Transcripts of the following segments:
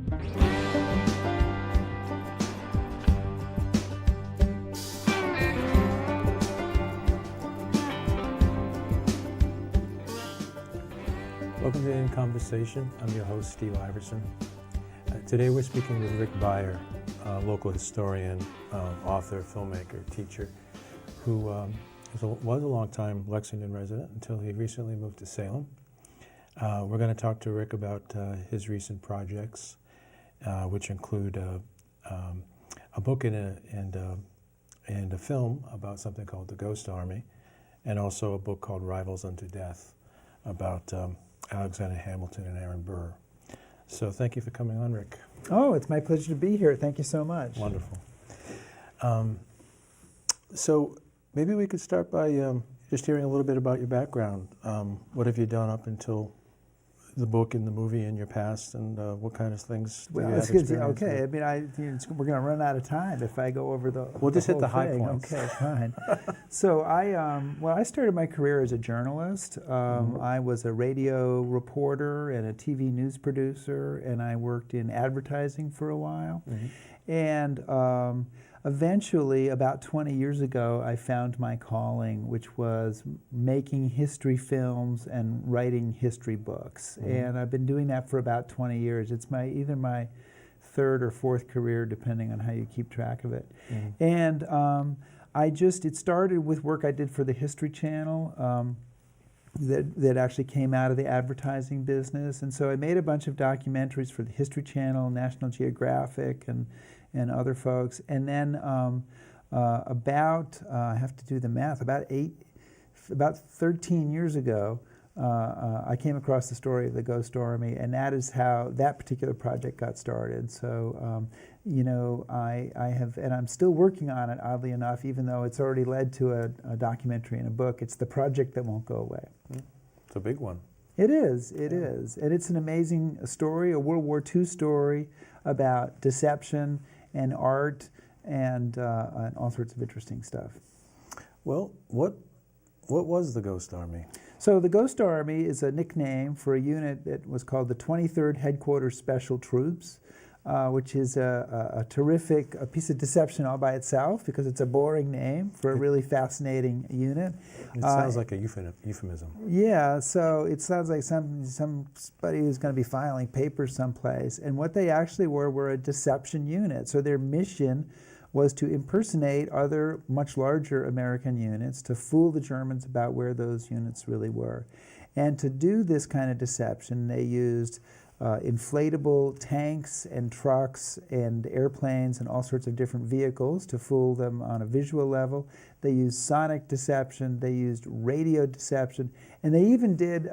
Welcome to In Conversation. I'm your host, Steve Iverson. Today we're speaking with Rick Beyer, a local historian, author, filmmaker, teacher, who was a long-time Lexington resident until he recently moved to Salem. We're going to talk to Rick about his recent projects, which include a book and a film about something called the Ghost Army, and also a book called Rivals Unto Death about Alexander Hamilton and Aaron Burr. So thank you for coming on, Rick. Oh, it's my pleasure to be here. Thank you so much. Wonderful. So maybe we could start by just hearing a little bit about your background. What have you done up until the book and the movie in your past, and what kind of things do you have experience okay. with? I mean, we're going to run out of time if I go over the. We'll just hit the whole high thing. points. Okay, fine. So I started my career as a journalist. I was a radio reporter and a TV news producer, and I worked in advertising for a while. And eventually, about 20 years ago, I found my calling, which was making history films and writing history books. And I've been doing that for about 20 years. It's either my third or fourth career, depending on how you keep track of it. And it started with work I did for the History Channel. That actually came out of the advertising business. And so I made a bunch of documentaries for the History Channel, National Geographic, and other folks. And then I have to do the math, about 13 years ago, I came across the story of the Ghost Army, and that is how that particular project got started. So, I have, and I'm still working on it, oddly enough, even though it's already led to a documentary and a book. It's the project that won't go away. It's a big one. It is. And it's an amazing story, a World War II story about deception and art and all sorts of interesting stuff. Well, what was the Ghost Army? So the Ghost Army is a nickname for a unit that was called the 23rd Headquarters Special Troops, which is a terrific piece of deception all by itself because it's a boring name for a really fascinating unit. It sounds like a euphemism. Yeah, so it sounds like somebody who's going to be filing papers someplace. And what they actually were a deception unit. So their mission was to impersonate other much larger American units to fool the Germans about where those units really were. And to do this kind of deception, they used inflatable tanks and trucks and airplanes and all sorts of different vehicles to fool them on a visual level. They used sonic deception, they used radio deception, and they even did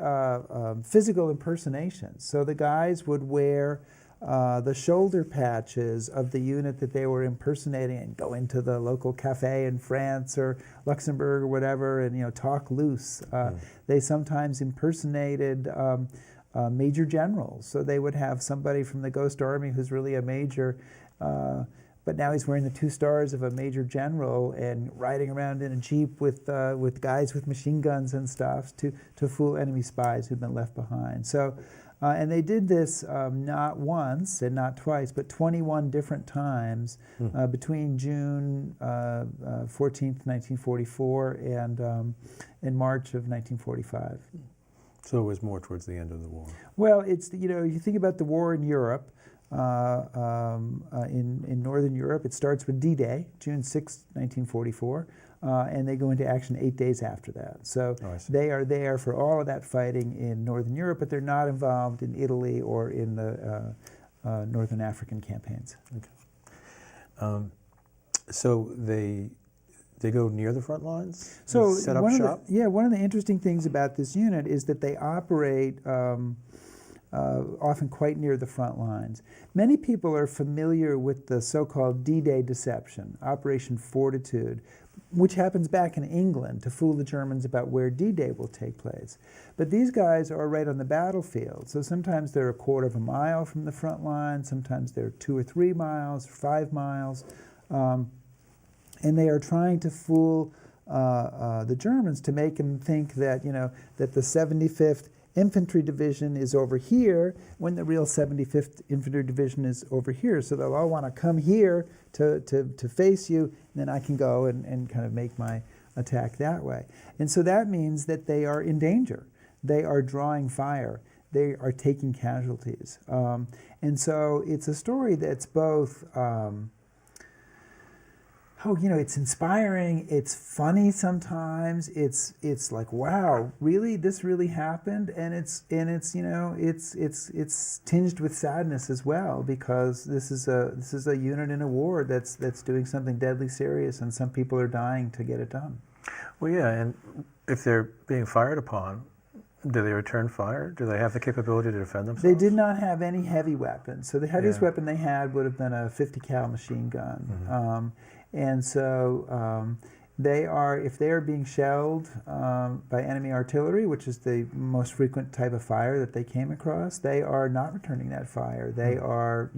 physical impersonations. So the guys would wear the shoulder patches of the unit that they were impersonating and go into the local cafe in France or Luxembourg or whatever and talk loose. They sometimes impersonated major generals. So they would have somebody from the Ghost Army who's really a major, but now he's wearing the 2 stars of a major general and riding around in a jeep with guys with machine guns and stuff to fool enemy spies who'd been left behind. So, and they did this not once and not twice, but 21 different times between June 14th, 1944 and March of 1945. So it was more towards the end of the war. Well, it's, you think about the war in Europe, in Northern Europe, it starts with D-Day, June 6, 1944, and they go into action 8 days after that. So they are there for all of that fighting in Northern Europe, but they're not involved in Italy or in the Northern African campaigns. Okay. So they go near the front lines? So set up shop? One of the interesting things about this unit is that they operate often quite near the front lines. Many people are familiar with the so-called D-Day deception, Operation Fortitude, which happens back in England to fool the Germans about where D-Day will take place. But these guys are right on the battlefield, so sometimes they're a quarter of a mile from the front line, sometimes they're 2 or 3 miles, 5 miles, and they are trying to fool the Germans to make them think that, that the 75th infantry division is over here when the real 75th Infantry Division is over here. So they'll all want to come here to face you, and then I can go and kind of make my attack that way. And so that means that they are in danger. They are drawing fire. They are taking casualties. And so it's a story that's both, it's inspiring, it's funny sometimes, it's like, wow, really, this really happened, and it's tinged with sadness as well, because this is a unit in a war that's doing something deadly serious, and some people are dying to get it done. Well, yeah, and if they're being fired upon, do they return fire? Do they have the capability to defend themselves? They did not have any heavy weapons. So the heaviest weapon they had would have been a 50 cal machine gun. Mm-hmm. And so if they are being shelled by enemy artillery, which is the most frequent type of fire that they came across, they are not returning that fire. They are,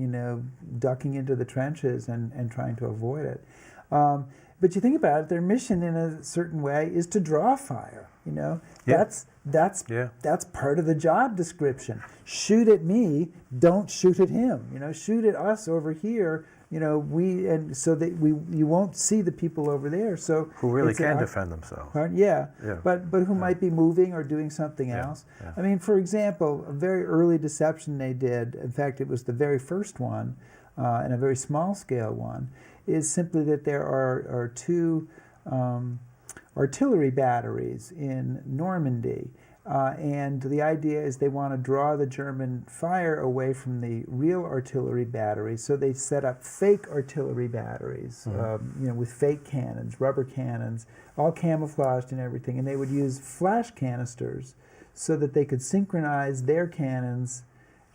ducking into the trenches and trying to avoid it. But you think about it, their mission in a certain way is to draw fire. That's part of the job description. Shoot at me, don't shoot at him. Shoot at us over here. So that you won't see the people over there. So who really can defend themselves. Yeah. But who might be moving or doing something else. Yeah. I mean, for example, a very early deception they did. In fact, it was the very first one, and a very small scale one, is simply that there are two artillery batteries in Normandy. And the idea is they want to draw the German fire away from the real artillery batteries, so they set up fake artillery batteries, with fake cannons, rubber cannons, all camouflaged and everything. And they would use flash canisters so that they could synchronize their cannons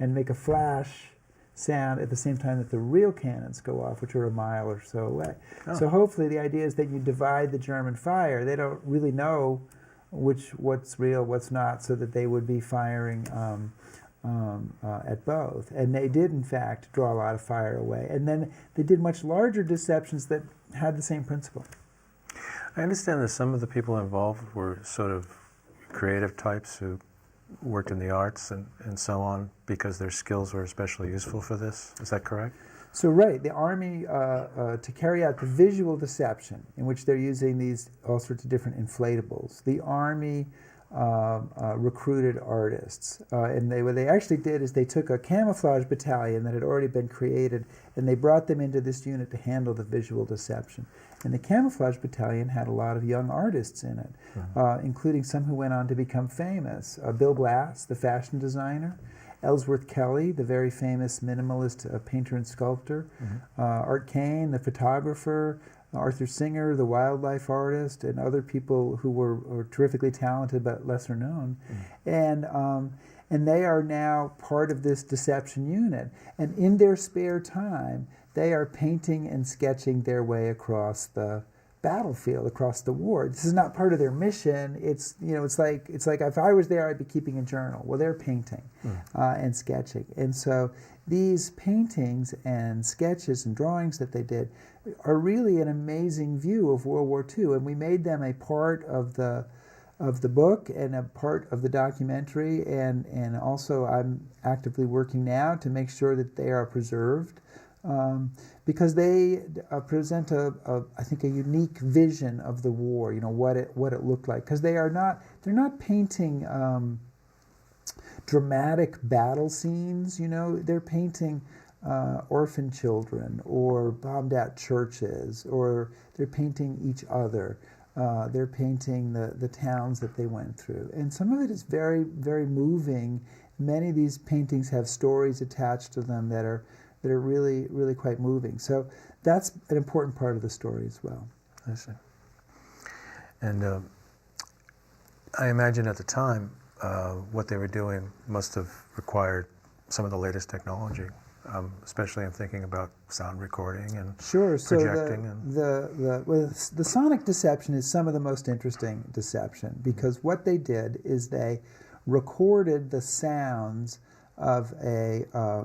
and make a flash sound at the same time that the real cannons go off, which are a mile or so away. Oh. So hopefully the idea is that you divide the German fire. They don't really know what's real, what's not, so that they would be firing at both. And they did, in fact, draw a lot of fire away. And then they did much larger deceptions that had the same principle. I understand that some of the people involved were sort of creative types who worked in the arts and so on, because their skills were especially useful for this. Is that correct? So right, the Army, to carry out the visual deception, in which they're using all sorts of different inflatables, the Army recruited artists. And what they actually did is they took a camouflage battalion that had already been created, and they brought them into this unit to handle the visual deception. And the camouflage battalion had a lot of young artists in it, including some who went on to become famous. Bill Blass, the fashion designer, Ellsworth Kelly, the very famous minimalist painter and sculptor, Art Kane, the photographer, Arthur Singer, the wildlife artist, and other people who were terrifically talented but lesser known. And they are now part of this deception unit. And in their spare time, they are painting and sketching their way across the battlefield, across the war. This is not part of their mission. It's like if I was there, I'd be keeping a journal. Well, they're painting and sketching. And so these paintings and sketches and drawings that they did are really an amazing view of World War II. And we made them a part of the book and a part of the documentary. And also I'm actively working now to make sure that they are preserved. Because they present I think a unique vision of the war, what it looked like. Because they're not painting dramatic battle scenes, they're painting orphan children or bombed out churches, or they're painting each other. They're painting the towns that they went through. And some of it is very, very moving. Many of these paintings have stories attached to them that are really, really quite moving. So that's an important part of the story as well. I see. And I imagine at the time, what they were doing must have required some of the latest technology. Especially I'm thinking about sound recording and projecting. So the sonic deception is some of the most interesting deception, because what they did is they recorded the sounds of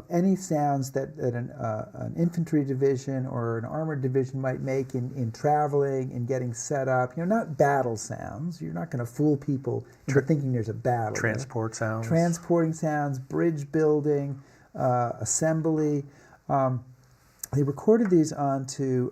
any sounds that an infantry division or an armored division might make in traveling and getting set up. Not battle sounds. You're not going to fool people into thinking there's a battle. Transport sounds. Transporting sounds, bridge building, assembly. They recorded these onto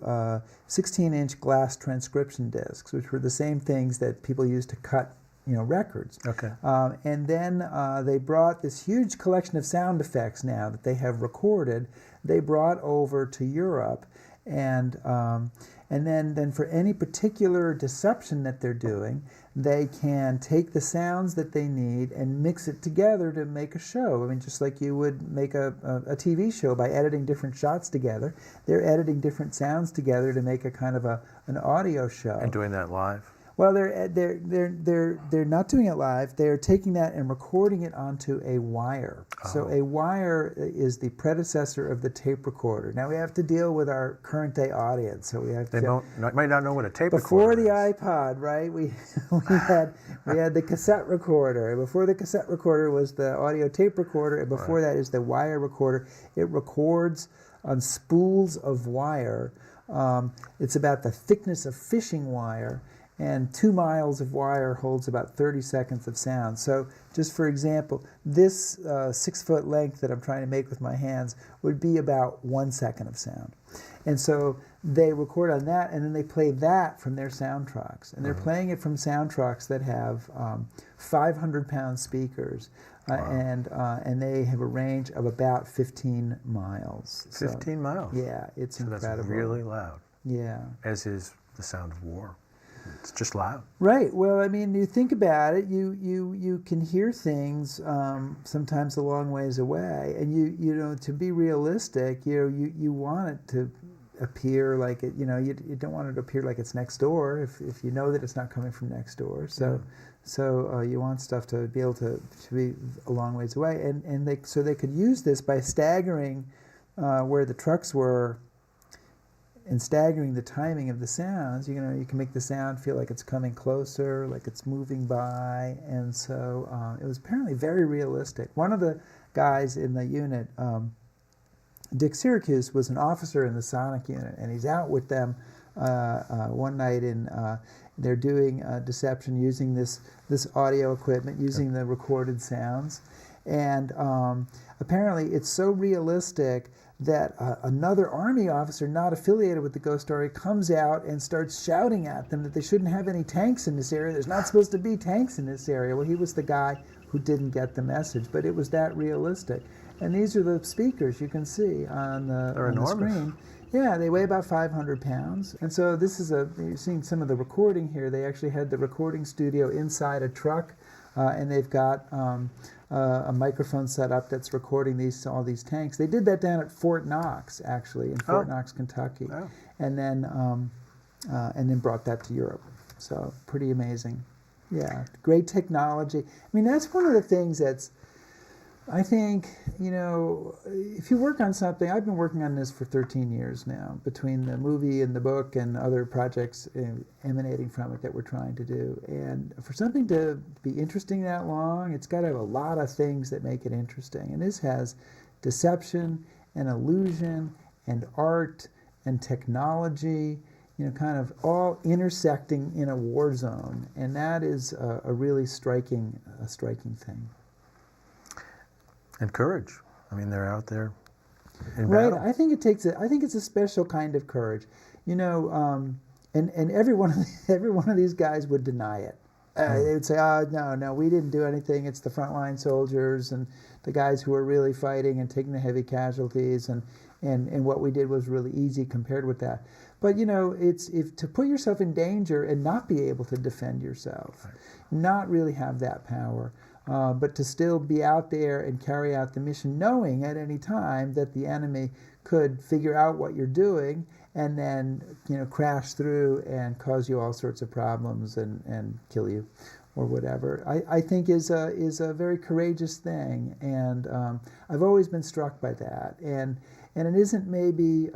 16-inch glass transcription discs, which were the same things that people used to cut records. Okay. And then they brought this huge collection of sound effects now that they have recorded. They brought over to Europe, and then for any particular deception that they're doing, they can take the sounds that they need and mix it together to make a show. I mean, just like you would make a TV show by editing different shots together, they're editing different sounds together to make a kind of an audio show. And doing that live? Well, they're not doing it live. They're taking that and recording it onto a wire. Oh. So a wire is the predecessor of the tape recorder. Now we have to deal with our current day audience. So we have might not know what a tape recorder is. Before the iPod, right? We had the cassette recorder. Before the cassette recorder was the audio tape recorder, and before that is the wire recorder. It records on spools of wire. It's about the thickness of fishing wire. And 2 miles of wire holds about 30 seconds of sound. So just for example, this 6-foot length that I'm trying to make with my hands would be about 1 second of sound. And so they record on that, and then they play that from their sound trucks. And they're playing it from sound trucks that have 500-pound speakers. And they have a range of about 15 miles. 15 miles? Yeah, it's incredible. That's really loud. Yeah. As is the sound of war. It's just loud. Right. Well, I mean, you think about it. You can hear things sometimes a long ways away, and you to be realistic, you want it to appear like it. You don't want it to appear like it's next door if you know that it's not coming from next door. So you want stuff to be able to be a long ways away, and they could use this by staggering where the trucks were. And staggering the timing of the sounds, you can make the sound feel like it's coming closer, like it's moving by, and so it was apparently very realistic. One of the guys in the unit, Dick Syracuse, was an officer in the sonic unit, and he's out with them one night, they're doing deception using this audio equipment, using the recorded sounds, and apparently it's so realistic that another Army officer not affiliated with the ghost story comes out and starts shouting at them that they shouldn't have any tanks in this area. There's not supposed to be tanks in this area. Well, he was the guy who didn't get the message, but it was that realistic. And these are the speakers you can see on the screen. Yeah, they weigh about 500 pounds. And so this is you're seeing some of the recording here. They actually had the recording studio inside a truck, and they've got a microphone set up that's recording all these tanks. They did that down at Fort Knox, actually, in Fort Knox, Kentucky, and then brought that to Europe. So pretty amazing. Yeah, great technology. I mean, that's one of the things that's, I think, if you work on something, I've been working on this for 13 years now, between the movie and the book and other projects emanating from it that we're trying to do. And for something to be interesting that long, it's got to have a lot of things that make it interesting. And this has deception and illusion and art and technology, kind of all intersecting in a war zone. And that is a really striking thing. And courage. I mean, they're out there in right. battle. I think it's a special kind of courage, and every one of these guys would deny it. They would say, "Oh, no, we didn't do anything. It's the frontline soldiers and the guys who are really fighting and taking the heavy casualties, and what we did was really easy compared with that." But it's to put yourself in danger and not be able to defend yourself, not really have that power. But to still be out there and carry out the mission, knowing at any time that the enemy could figure out what you're doing and then crash through and cause you all sorts of problems and kill you or whatever, I think is a very courageous thing, and I've always been struck by that, and it isn't maybe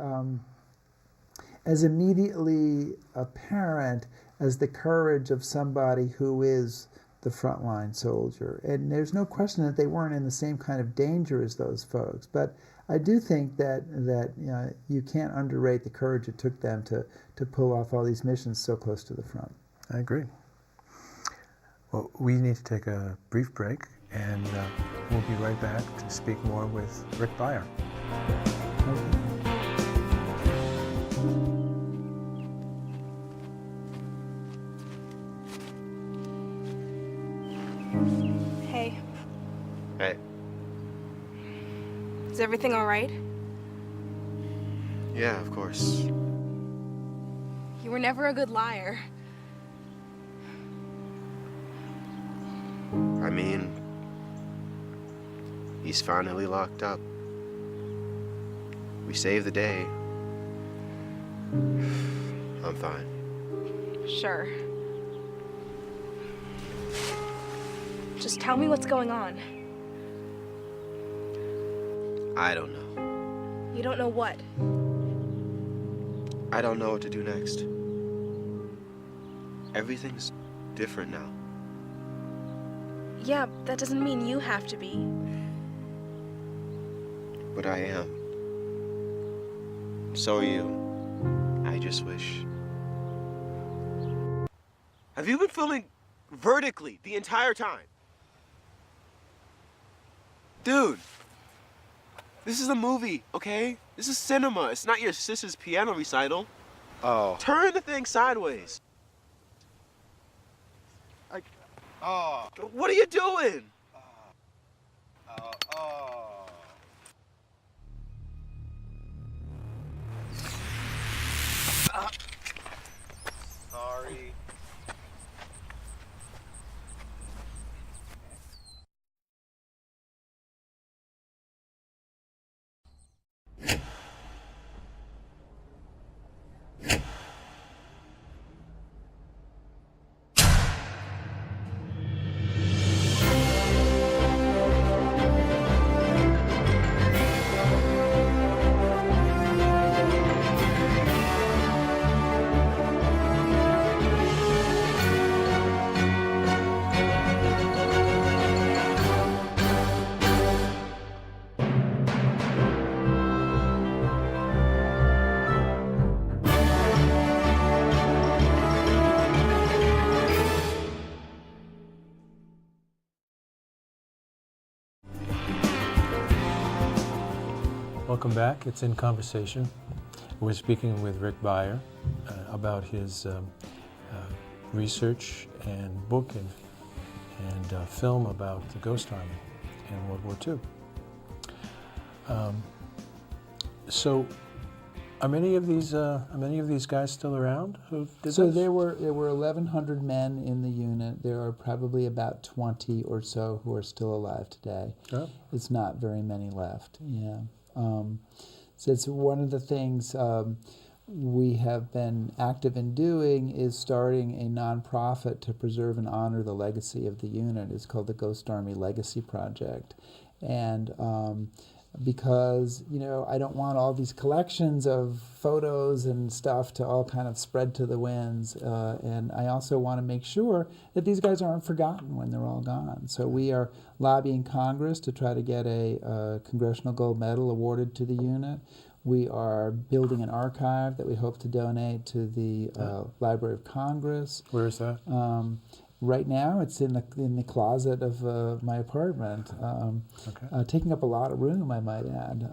as immediately apparent as the courage of somebody who is the frontline soldier. And there's no question that they weren't in the same kind of danger as those folks. But I do think that you can't underrate the courage it took them to pull off all these missions so close to the front. I agree. Well, we need to take a brief break, and we'll be right back to speak more with Rick Beyer. Hey. Hey. Is everything all right? Yeah, of course. You were never a good liar. I mean, he's finally locked up. We saved the day. I'm fine. Sure. Just tell me what's going on. I don't know. You don't know what? I don't know what to do next. Everything's different now. Yeah, that doesn't mean you have to be. But I am. So are you. I just wish. Have you been filming vertically the entire time? Dude, this is a movie, okay? This is cinema. It's not your sister's piano recital. Oh. Turn the thing sideways. Oh. What are you doing? Oh. Sorry. Welcome back. It's In Conversation. We're speaking with Rick Beyer about his research and book and film about the Ghost Army in World War II. So, are many of these guys still around? Who did So this? there were 1,100 men in the unit. There are probably about 20 or so who are still alive today. Oh. It's not very many left. Yeah. So it's one of the things we have been active in doing is starting a nonprofit to preserve and honor the legacy of the unit. It's called the Ghost Army Legacy Project, and because I don't want all these collections of photos and stuff to all kind of spread to the winds, and I also want to make sure that these guys aren't forgotten when they're all gone. So we are lobbying Congress to try to get a Congressional Gold Medal awarded to the unit. We are building an archive that we hope to donate to the Library of Congress. Where is that? Right now, it's in the closet of my apartment, taking up a lot of room, I might add.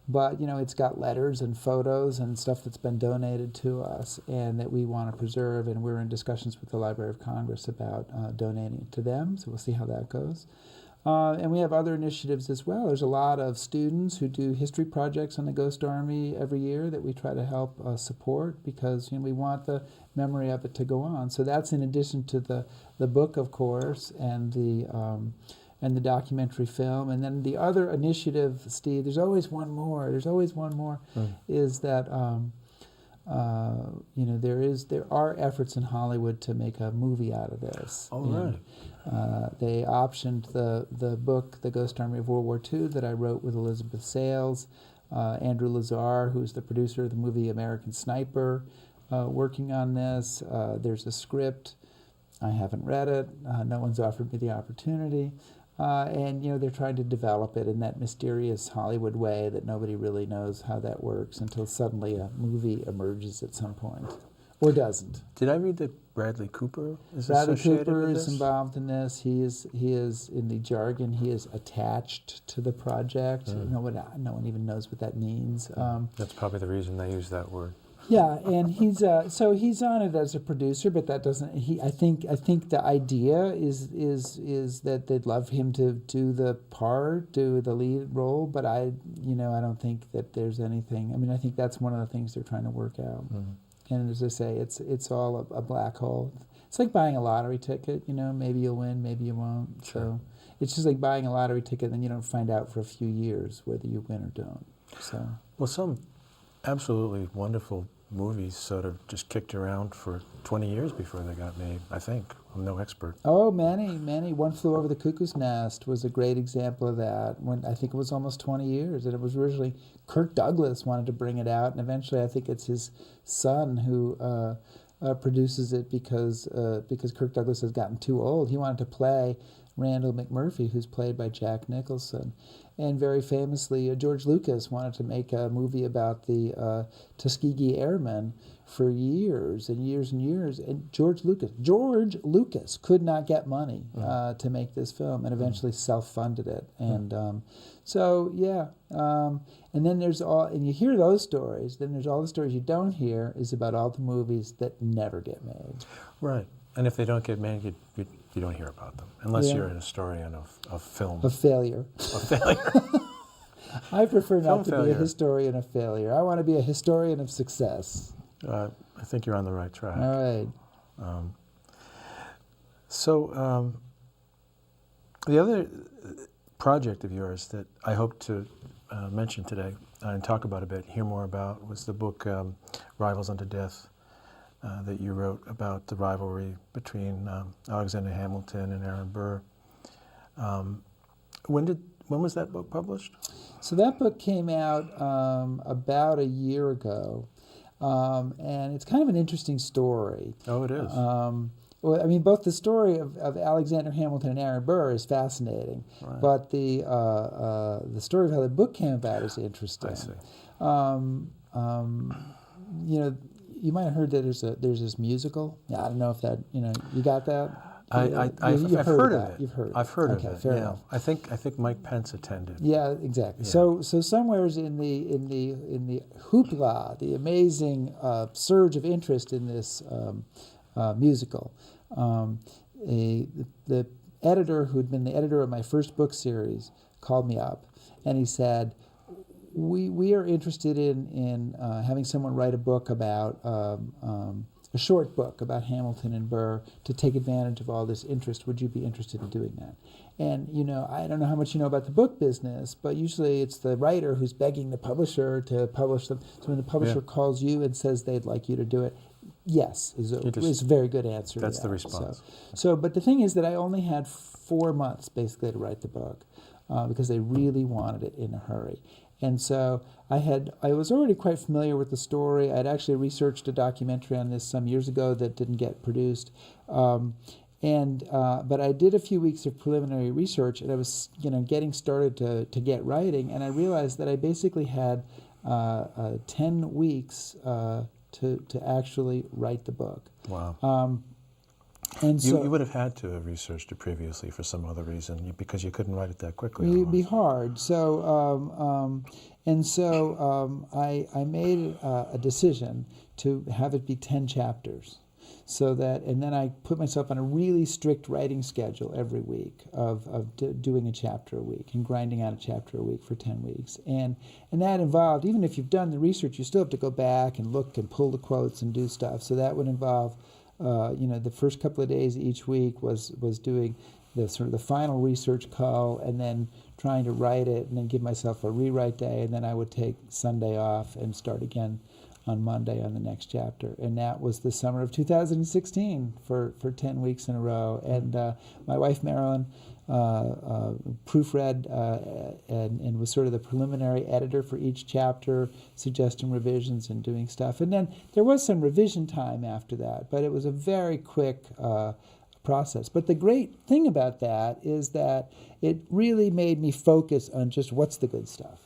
But it's got letters and photos and stuff that's been donated to us, and that we want to preserve. And we're in discussions with the Library of Congress about donating it to them. So we'll see how that goes. And we have other initiatives as well. There's a lot of students who do history projects on the Ghost Army every year that we try to help support, because we want the memory of it to go on. So that's in addition to the book, of course, and the documentary film. And then the other initiative, Steve, there's always one more, is that there are efforts in Hollywood to make a movie out of this. All right. They optioned the book, The Ghost Army of World War II, that I wrote with Elizabeth Sales, Andrew Lazar, who's the producer of the movie American Sniper, working on this. There's a script, I haven't read it. No one's offered me the opportunity. And, they're trying to develop it in that mysterious Hollywood way that nobody really knows how that works until suddenly a movie emerges at some point. Or doesn't. Did I read that Bradley Cooper is Bradley associated Cooper with is this? involved in this. He is in the jargon. He is attached to the project. No one even knows what that means. That's probably the reason they use that word. Yeah, and he's on it as a producer, but that doesn't. I think the idea is that they'd love him to do the lead role, but I don't think that there's anything. I mean, I think that's one of the things they're trying to work out. And as I say, it's all a black hole. It's like buying a lottery ticket. Maybe you'll win, maybe you won't. Sure. So it's just like buying a lottery ticket, and then you don't find out for a few years whether you win or don't. So Well, some absolutely wonderful movies sort of just kicked around for 20 years before they got made, I think. I'm no expert. oh, many. One Flew Over the Cuckoo's Nest was a great example of that. When I think it was almost 20 years, and it was originally Kirk Douglas wanted to bring it out, and eventually I think it's his son who produces it because Kirk Douglas has gotten too old. He wanted to play Randall McMurphy, who's played by Jack Nicholson. And very famously, George Lucas wanted to make a movie about the Tuskegee Airmen for years and years and years. And George Lucas could not get money to make this film, and eventually self-funded it. And and then and you hear those stories. Then there's all the stories you don't hear is about all the movies that never get made. Right. And if they don't get made, you don't hear about them, unless you're an historian of film. Of failure. Of failure. I prefer not to be failure. a historian of failure. I want to be a historian of success. I think you're on the right track. All right. The other project of yours that I hope to mention today and talk about a bit, hear more about, was the book Rivals Unto Death that you wrote about the rivalry between Alexander Hamilton and Aaron Burr. When was that book published? So that book came out about a year ago, and it's kind of an interesting story. Oh, it is. Well, I mean, both the story of Alexander Hamilton and Aaron Burr is fascinating, Right. but the story of how the book came about is interesting. I see. You might have heard that there's this musical. Yeah, I don't know if that you got that. I've heard of it. You've heard. I've heard okay, of it. Fair Yeah, enough. I think Mike Pence attended. Yeah, exactly. Yeah. So somewheres in the hoopla, the amazing surge of interest in this musical, the editor who'd been the editor of my first book series called me up, and he said, "We are interested in having someone write a book about." A short book about Hamilton and Burr to take advantage of all this interest. Would you be interested in doing that? And, I don't know how much you know about the book business, but usually it's the writer who's begging the publisher to publish them. So when the publisher calls you and says they'd like you to do it, yes, is a very good answer. That's to the that. response. But the thing is that I only had 4 months basically to write the book because they really wanted it in a hurry. And so I was already quite familiar with the story. I'd actually researched a documentary on this some years ago that didn't get produced. But I did a few weeks of preliminary research, and I was getting started to get writing, and I realized that I basically had 10 weeks to actually write the book. Wow. And so you would have had to have researched it previously for some other reason because you couldn't write it that quickly. it'd be otherwise. hard. I made a decision to have it be 10 chapters. And then I put myself on a really strict writing schedule every week of doing a chapter a week and grinding out a chapter a week for 10 weeks. And that involved, even if you've done the research, you still have to go back and look and pull the quotes and do stuff. So that would involve, the first couple of days each week was doing the sort of the final research call and then trying to write it and then give myself a rewrite day, and then I would take Sunday off and start again on Monday on the next chapter. And that was the summer of 2016 for 10 weeks in a row. And my wife, Marilyn, proofread and was sort of the preliminary editor for each chapter, suggesting revisions and doing stuff. And then there was some revision time after that, but it was a very quick process. But the great thing about that is that it really made me focus on just what's the good stuff.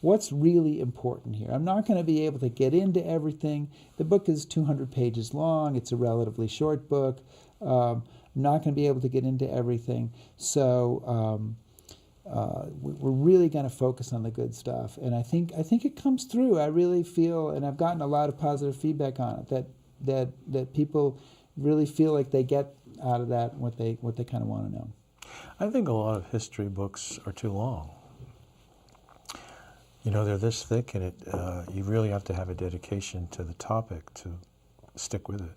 What's really important here? I'm not going to be able to get into everything. The book is 200 pages long. It's a relatively short book. I'm not going to be able to get into everything. So we're really going to focus on the good stuff. And I think it comes through. I really feel, and I've gotten a lot of positive feedback on it, that people really feel like they get out of that what they kind of want to know. I think a lot of history books are too long. You know, they're this thick, and you really have to have a dedication to the topic to stick with it.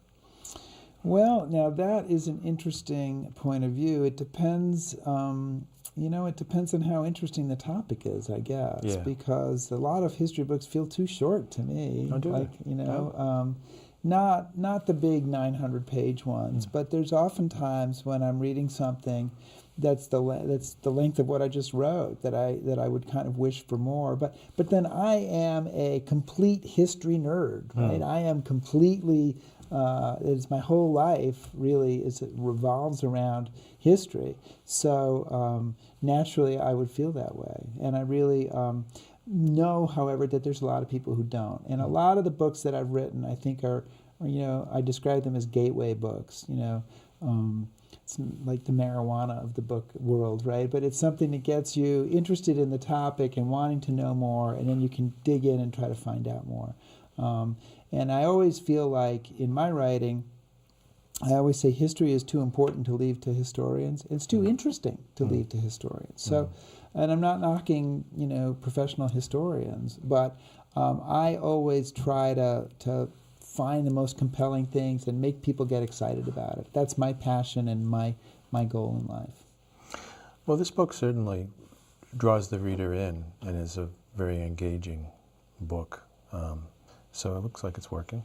Well, now that is an interesting point of view. It depends, it depends on how interesting the topic is, I guess. Yeah. Because a lot of history books feel too short to me. Oh, do they? Not the big 900-page ones, but there's often times when I'm reading something that's the length of what I just wrote that I would kind of wish for more. But then I am a complete history nerd, right? I am completely. It's my whole life really it revolves around history. So naturally, I would feel that way, and I really know, however, that there's a lot of people who don't. And a lot of the books that I've written, I think are I describe them as gateway books. It's like the marijuana of the book world, right? But it's something that gets you interested in the topic and wanting to know more, and then you can dig in and try to find out more. And I always feel like in my writing, I always say history is too important to leave to historians. It's too interesting to leave to historians. So, and I'm not knocking, professional historians, but I always try to find the most compelling things and make people get excited about it. That's my passion and my goal in life. Well, this book certainly draws the reader in and is a very engaging book. So it looks like it's working.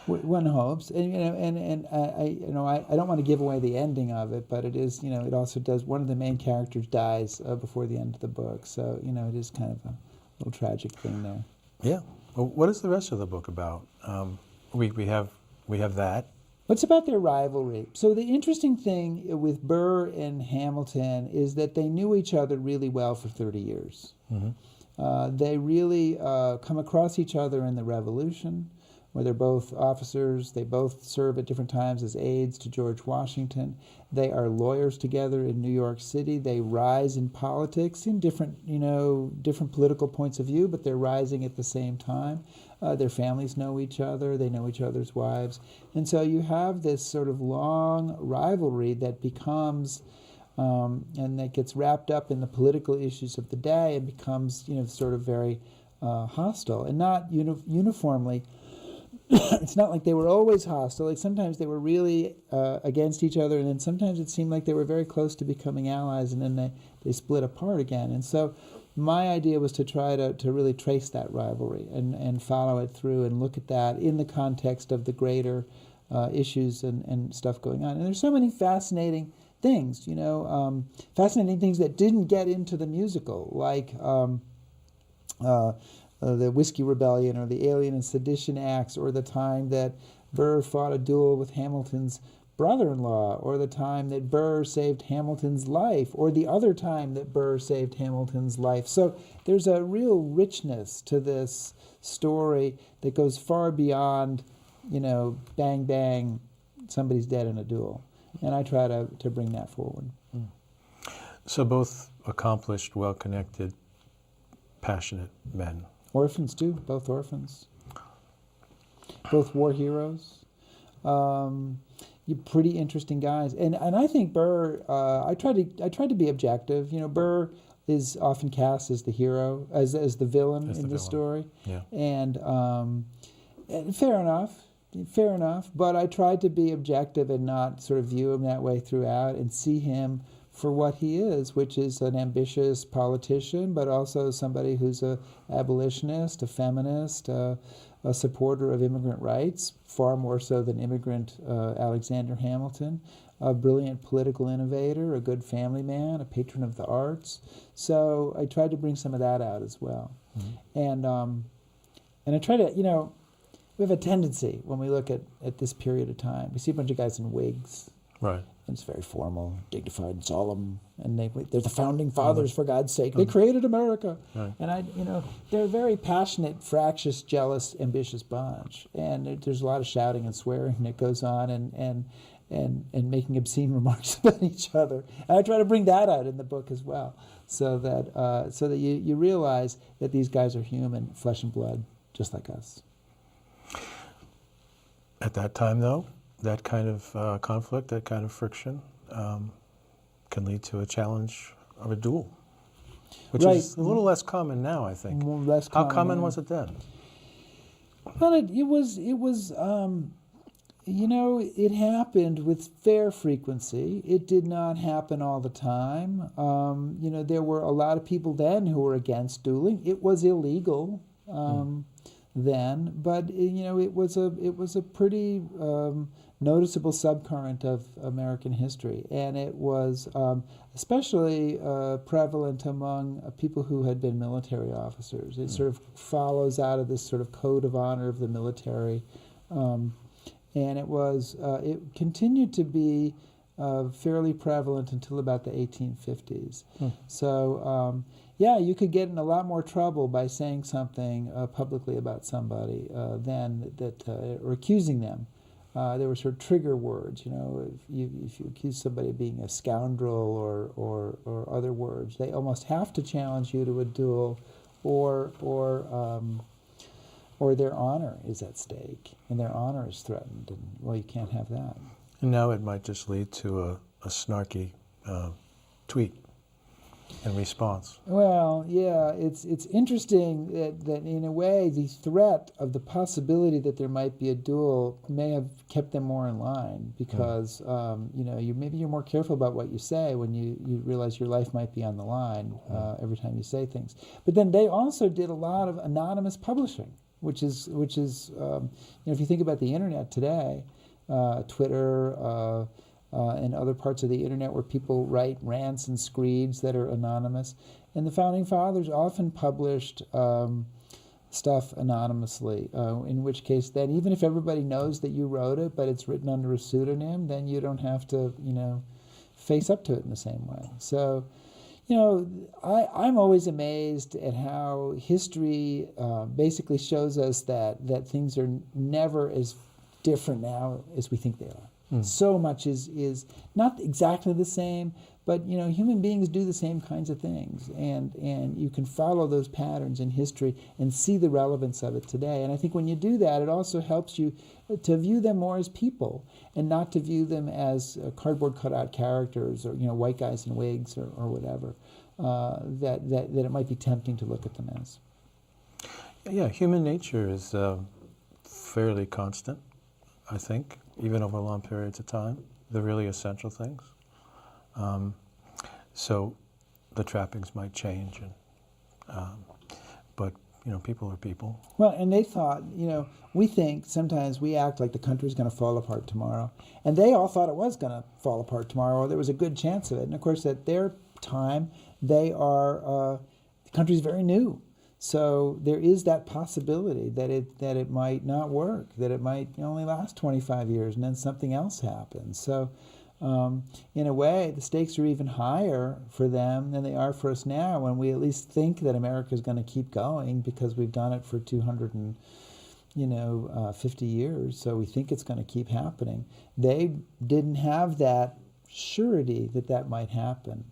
One hopes, and I don't want to give away the ending of it, but it is, it also does. One of the main characters dies before the end of the book, so it is kind of a little tragic thing there. Yeah. Well, what is the rest of the book about? We have that. It's about their rivalry. So the interesting thing with Burr and Hamilton is that they knew each other really well for 30 years. Mm-hmm. They really come across each other in the Revolution, where they're both officers. They both serve at different times as aides to George Washington. They are lawyers together in New York City. They rise in politics in different political points of view, but they're rising at the same time. Their families know each other. They know each other's wives. And so you have this sort of long rivalry that becomes... and that gets wrapped up in the political issues of the day and becomes, sort of very hostile, and not uniformly. It's not like they were always hostile. Like sometimes they were really against each other, and then sometimes it seemed like they were very close to becoming allies, and then they split apart again. And so my idea was to try to really trace that rivalry and follow it through and look at that in the context of the greater issues and stuff going on. And there's so many fascinating things, fascinating things that didn't get into the musical, like the Whiskey Rebellion or the Alien and Sedition Acts, or the time that Burr fought a duel with Hamilton's brother-in-law, or the time that Burr saved Hamilton's life, or the other time that Burr saved Hamilton's life. So there's a real richness to this story that goes far beyond, bang, bang, somebody's dead in a duel. And I try to bring that forward. So both accomplished, well-connected, passionate men. Orphans, too. Both orphans. Both war heroes. You're pretty interesting guys. And I think Burr, I tried to be objective. Burr is often cast as the hero, as the villain in the story. Yeah. And fair enough, but I tried to be objective and not sort of view him that way throughout and see him for what he is, which is an ambitious politician, but also somebody who's an abolitionist, a feminist, a supporter of immigrant rights, far more so than immigrant Alexander Hamilton, a brilliant political innovator, a good family man, a patron of the arts. So I tried to bring some of that out as well. Mm-hmm. And I try to, we have a tendency when we look at this period of time. We see a bunch of guys in wigs. Right. And it's very formal, dignified, and solemn. And they're the founding fathers, for God's sake. They created America. Right. And they're a very passionate, fractious, jealous, ambitious bunch. And there's a lot of shouting and swearing that goes on, and making obscene remarks about each other. And I try to bring that out in the book as well, so that you realize that these guys are human, flesh and blood, just like us. At that time, though, that kind of conflict, that kind of friction, can lead to a challenge of a duel, which Right. is a little less common now, I think. More less How common common now. was it then? Well, it was. It happened with fair frequency. It did not happen all the time. There were a lot of people then who were against dueling. It was illegal then, but it was a pretty noticeable subcurrent of American history, and it was especially prevalent among people who had been military officers. It sort of follows out of this sort of code of honor of the military. And it continued to be fairly prevalent until about the 1850s. So, you could get in a lot more trouble by saying something publicly about somebody or accusing them. There were sort of trigger words, if you accuse somebody of being a scoundrel or other words, they almost have to challenge you to a duel, or their honor is at stake, and their honor is threatened, and, well, you can't have that. And now it might just lead to a snarky tweet in response. Well, yeah, it's interesting that in a way the threat of the possibility that there might be a duel may have kept them more in line, because maybe you're more careful about what you say when you realize your life might be on the line every time you say things. But then they also did a lot of anonymous publishing, which is if you think about the internet today, Twitter, and other parts of the internet where people write rants and screeds that are anonymous. And the Founding Fathers often published stuff anonymously, in which case then even if everybody knows that you wrote it, but it's written under a pseudonym, then you don't have to, face up to it in the same way. So, I'm always amazed at how history basically shows us that things are never as different now as we think they are. So much is not exactly the same, but human beings do the same kinds of things, and you can follow those patterns in history and see the relevance of it today. And I think when you do that, it also helps you to view them more as people, and not to view them as cardboard cutout characters, or white guys in wigs or whatever. That it might be tempting to look at them as. Yeah, human nature is fairly constant, I think, even over long periods of time. The really essential things. So the trappings might change, but people are people. Well, and they thought, we think sometimes we act like the country's going to fall apart tomorrow, and they all thought it was going to fall apart tomorrow, or there was a good chance of it. And of course, at their time, the country's very new. So there is that possibility that it might not work, that it might only last 25 years and then something else happens. So in a way, the stakes are even higher for them than they are for us now, when we at least think that America is going to keep going because we've done it for 250 years. So we think it's going to keep happening. They didn't have that surety that might happen.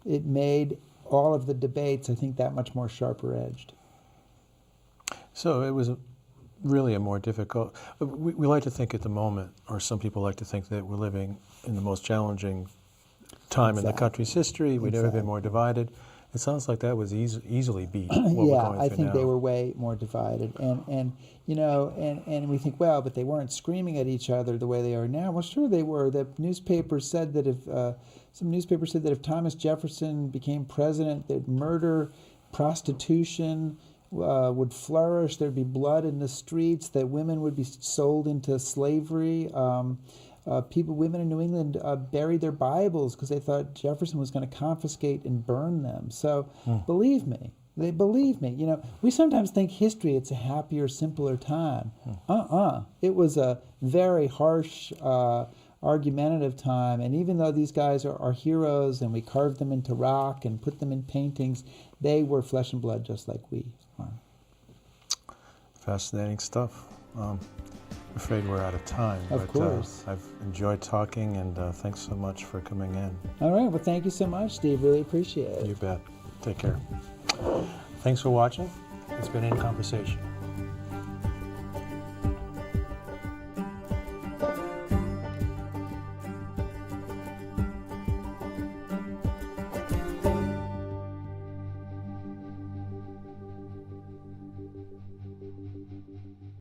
It made all of the debates, I think, that much more sharper edged. So it was really a more difficult. We like to think at the moment, or some people like to think, that we're living in the most challenging time in the country's history. We've never been more divided. It sounds like that was easily beat. What we're going I through think now. they were way more divided, and we think, well, but they weren't screaming at each other the way they are now. Well, sure they were. The newspapers said that some newspapers said that if Thomas Jefferson became president, that murder, prostitution would flourish. There'd be blood in the streets. That women would be sold into slavery. Women in New England buried their Bibles because they thought Jefferson was going to confiscate and burn them. So believe me, They believe me. You know, we sometimes think history, it's a happier, simpler time. It was a very harsh, argumentative time. And even though these guys are heroes and we carved them into rock and put them in paintings, they were flesh and blood just like we are. Fascinating stuff. I'm afraid we're out of time. Of course. I've enjoyed talking, and thanks so much for coming in. All right. Well, thank you so much, Steve. Really appreciate it. You bet. Take care. Thanks for watching. It's been In Conversation.